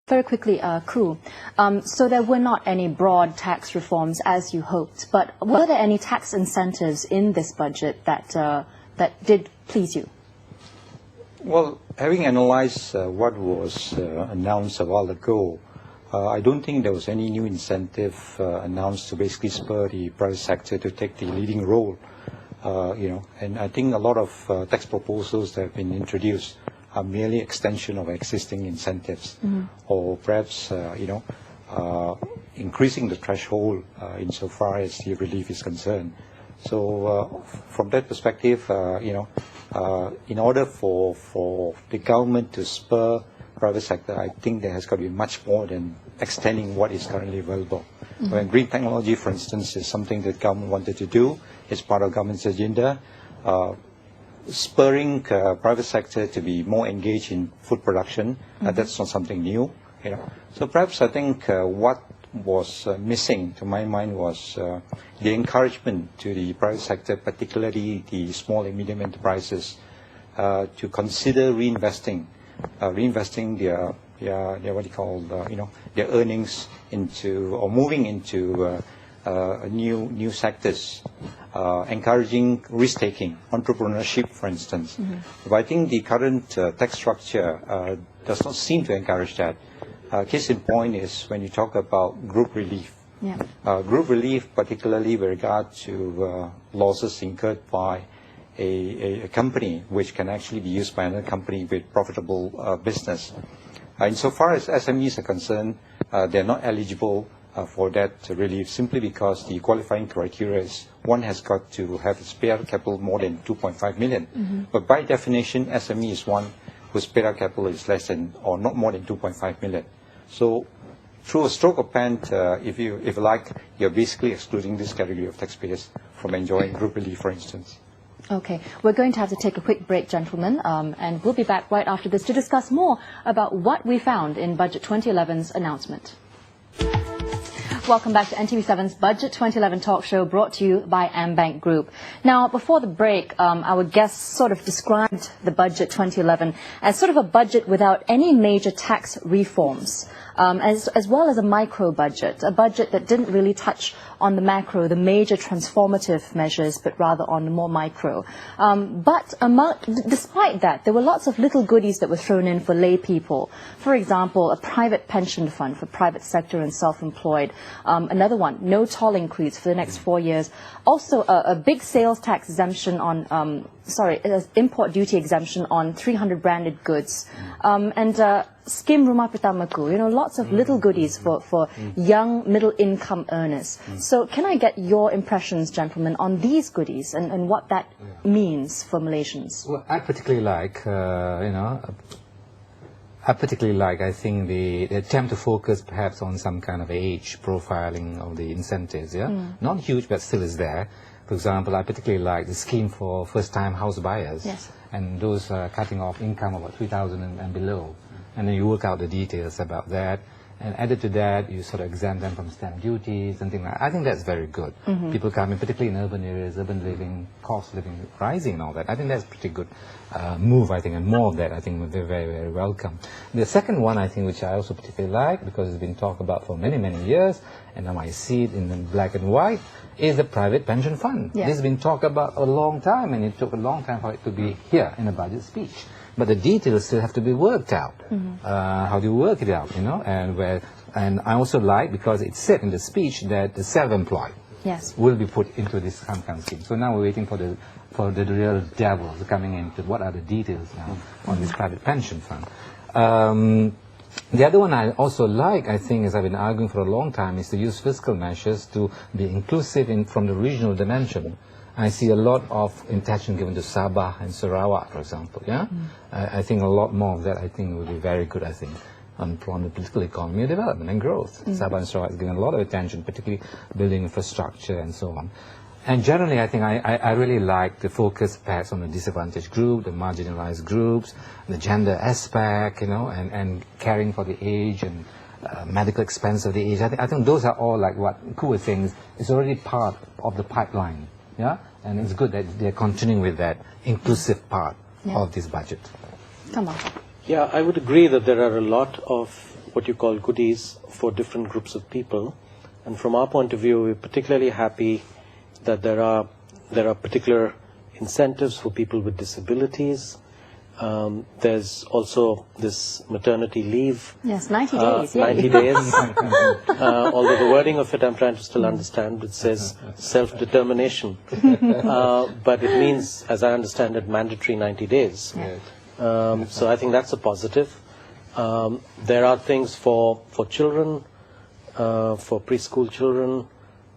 Very quickly, Khoo. So there were not any broad tax reforms as you hoped, but were there any tax incentives in this budget that did please you? Well, having analyzed what was announced a while ago, I don't think there was any new incentive announced to basically spur the private sector to take the leading role. And I think a lot of tax proposals that have been introduced are merely extension of existing incentives, or perhaps increasing the threshold insofar as the relief is concerned. So from that perspective, in order for the government to spur private sector, I think there has got to be much more than extending what is currently available. When green technology, for instance, is something that government wanted to do, it's part of government's agenda. Spurring private sector to be more engaged in food production, that's not something new. So perhaps I think what was missing, to my mind, was the encouragement to the private sector, particularly the small and medium enterprises, to consider reinvesting their what you call their earnings into, or moving into new sectors, encouraging risk-taking, entrepreneurship, for instance. But I think the current tax structure does not seem to encourage that. Case in point is when you talk about group relief. Group relief, particularly with regard to losses incurred by a company, which can actually be used by another company with profitable business. Insofar as SMEs are concerned, they're not eligible for that relief, simply because the qualifying criteria is one has got to have its paid-up capital more than 2.5 million. But by definition, SME is one whose paid-up capital is less than or not more than 2.5 million. So through a stroke of pen, if you like, you're basically excluding this category of taxpayers from enjoying group relief, for instance. Okay, we're going to have to take a quick break, gentlemen, and we'll be back right after this to discuss more about what we found in Budget 2011's announcement. Welcome back to NTV7's Budget 2011 talk show, brought to you by AmBank Group. Now, before the break, our guests sort of described the Budget 2011 as sort of a budget without any major tax reforms, as well as a micro budget, a budget that didn't really touch on the macro, the major transformative measures, but rather on the more micro. But despite that, there were lots of little goodies that were thrown in for lay people. For example, a private pension fund for private sector and self-employed. Another one, no toll increase for the next 4 years. Also, a big sales tax exemption on, import duty exemption on 300 branded goods. And Skim Rumah Pertamaku, lots of little goodies for young middle-income earners. So can I get your impressions, gentlemen, on these goodies and what that means for Malaysians? Well, I particularly like, I think the attempt to focus perhaps on some kind of age profiling of the incentives, Not huge, but still is there. For example, I particularly like the scheme for first-time house buyers. And those cutting off income about 3,000 and below. And then you work out the details about that. And added to that, you sort of exempt them from stamp duties and things like that. I think that's very good. People coming, particularly in urban areas, urban living, cost living rising and all that. I think that's a pretty good move, I think, and more of that, I think, would be very, very welcome. The second one, I think, which I also particularly like, because it's been talked about for many, many years, and now I see it in black and white, is the private pension fund. This has been talked about a long time, and it took a long time for it to be here in a budget speech. But the details still have to be worked out. How do you work it out, And I also like, because it said in the speech that the self-employed will be put into this kind of scheme. So now we're waiting for the real devils coming into what are the details now on this private pension fund. The other one I also like, I think, as I've been arguing for a long time, is to use fiscal measures to be inclusive from the regional dimension. I see a lot of intention given to Sabah and Sarawak, for example, I think a lot more of that, I think, would be very good, I think, on the political economy, development and growth. Sabah and Sarawak is given a lot of attention, particularly building infrastructure and so on. And generally, I think I really like the focus perhaps on the disadvantaged group, the marginalized groups, the gender aspect, and caring for the age and medical expense of the age. I think those are all, like what Khoo was saying, is already part of the pipeline. And it's good that they're continuing with that inclusive part of this budget. Kamal. Yeah, I would agree that there are a lot of what you call goodies for different groups of people. And from our point of view, we're particularly happy that there are particular incentives for people with disabilities. There's also this maternity leave. Yes, 90 days. 90 days. Although the wording of it I'm trying to still understand. It says self-determination. But it means, as I understand it, mandatory 90 days. So I think that's a positive. There are things for children, for preschool children,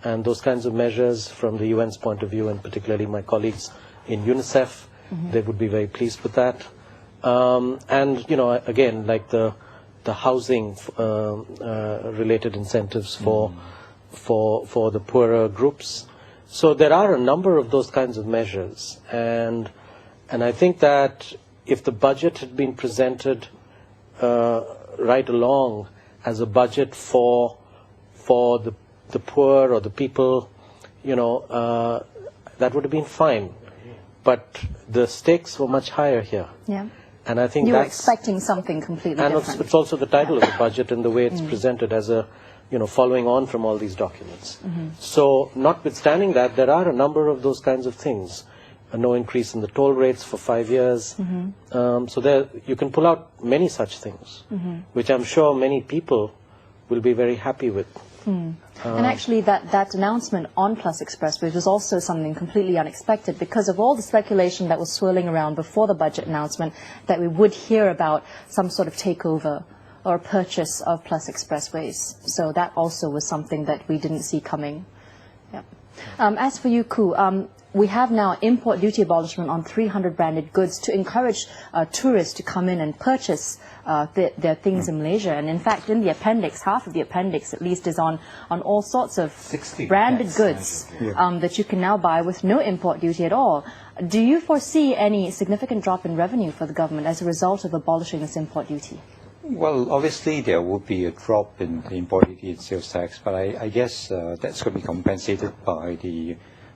and those kinds of measures from the UN's point of view, and particularly my colleagues in UNICEF. They would be very pleased with that. And, you know, again, like the housing related incentives for the poorer groups. So there are a number of those kinds of measures. And I think that if the budget had been presented right along as a budget for the poor or the people, you know, that would have been fine. But the stakes were much higher here. Yeah. And I think you were that's expecting something completely different. And it's also the title of the budget and the way it's presented as a, you know, following on from all these documents. So notwithstanding that, there are a number of those kinds of things. No increase in the toll rates for 5 years. So there, you can pull out many such things, which I'm sure many people will be very happy with. And actually that announcement on Plus Expressways was also something completely unexpected because of all the speculation that was swirling around before the budget announcement that we would hear about some sort of takeover or purchase of Plus Expressways. So that also was something that we didn't see coming. Yeah. As for you, Khoo, we have now import duty abolishment on 300 branded goods to encourage tourists to come in and purchase their things in Malaysia. And in fact, in the appendix, half of the appendix at least is on all sorts of branded goods that you can now buy with no import duty at all. Do you foresee any significant drop in revenue for the government as a result of abolishing this import duty? Well, obviously there would be a drop in the import duty and sales tax, but I guess that's going to be compensated by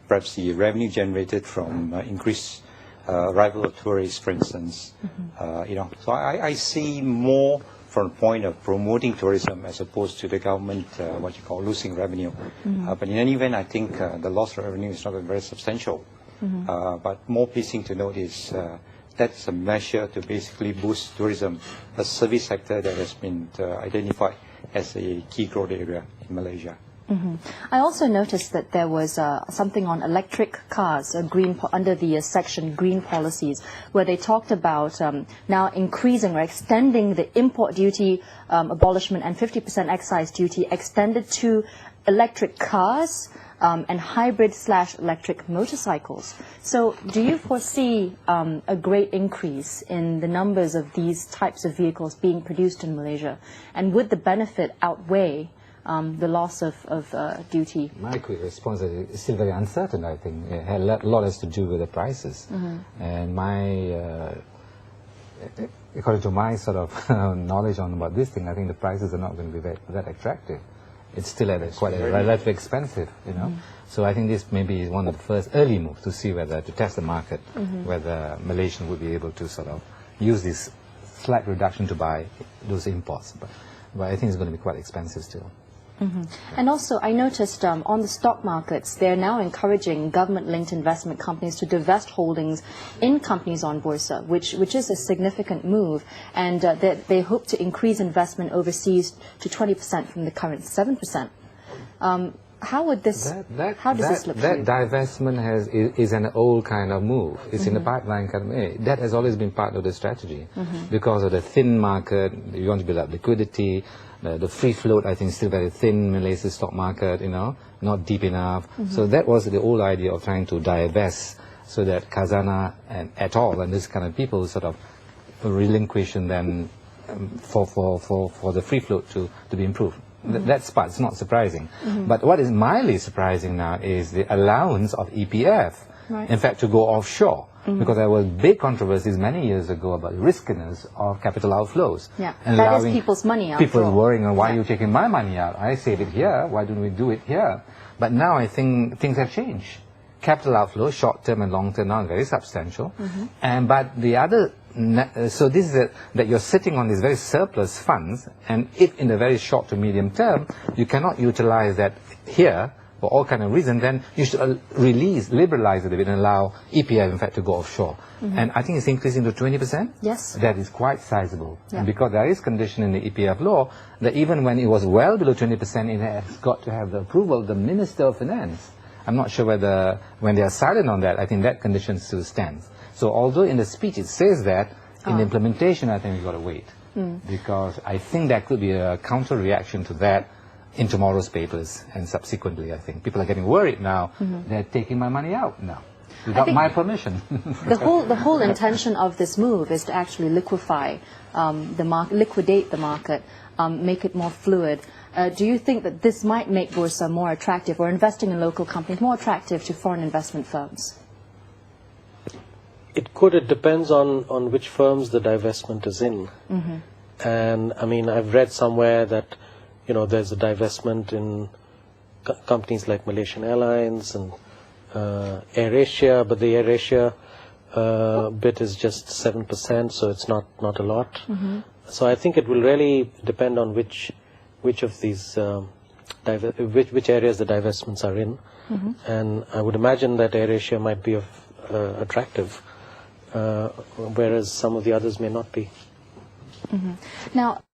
perhaps the revenue generated from increased arrival of tourists, for instance. You know, so I see more from the point of promoting tourism as opposed to the government, what you call losing revenue. But in any event, I think the loss of revenue is not very substantial. But more pleasing to note is that's a measure to basically boost tourism, a service sector that has been identified as a key growth area in Malaysia. I also noticed that there was something on electric cars, under the section Green Policies, where they talked about now increasing or extending the import duty abolishment and 50% excise duty extended to electric cars and hybrid/electric motorcycles. So do you foresee a great increase in the numbers of these types of vehicles being produced in Malaysia? And would the benefit outweigh the loss of duty? My quick response is it's still very uncertain, I think. A lot has to do with the prices. And according to my sort of knowledge about this thing, I think the prices are not going to be that attractive. It's still at quite relatively expensive, you know. So I think this may be one of the first early moves to see whether, to test the market, whether Malaysians would be able to sort of use this slight reduction to buy those imports. But I think it's going to be quite expensive still. And also, I noticed on the stock markets, they're now encouraging government-linked investment companies to divest holdings in companies on Bursa, which is a significant move, and they hope to increase investment overseas to 20% from the current 7%. How would this? How does this look? That divestment is an old kind of move. It's in the pipeline kind of way. That has always been part of the strategy, because of the thin market. You want to build up liquidity. The free float, I think, is still very thin. Malaysia's stock market, you know, not deep enough. So that was the old idea of trying to divest, so that Khazanah and et al. And this kind of people sort of relinquish and then for the free float to be improved. That part's not surprising. But what is mildly surprising now is the allowance of EPF, in fact, to go offshore. Because there were big controversies many years ago about the riskiness of capital outflows. And that is people's money out. People worrying, why are you taking my money out? I save it here, why don't we do it here? But now I think things have changed. Capital outflows, short-term and long-term, now very substantial. But the other so this is that you're sitting on these very surplus funds, and if in the very short to medium term you cannot utilize that here for all kind of reasons, then you should liberalize it a bit and allow EPF, in fact, to go offshore. And I think it's increasing to 20%. Yes. That is quite sizable. Yeah. And because there is condition in the EPF law that even when it was well below 20%, it has got to have the approval of the Minister of Finance. I'm not sure whether, when they are silent on that, I think that condition still stands. So although in the speech it says that, in the implementation, I think we've got to wait. Because I think that could be a counter reaction to that in tomorrow's papers and subsequently, I think. People are getting worried now. They're taking my money out now without my permission. The whole intention of this move is to actually liquefy liquidate the market, make it more fluid. Do you think that this might make Bursa more attractive, or investing in local companies more attractive to foreign investment firms? It could. It depends on which firms the divestment is in. And I mean, I've read somewhere that, you know, there's a divestment in companies like Malaysian Airlines and AirAsia, but the AirAsia bit is just 7%, so it's not a lot. So I think it will really depend on which of these which areas the divestments are in, and I would imagine that AirAsia might be attractive, whereas some of the others may not be. Now,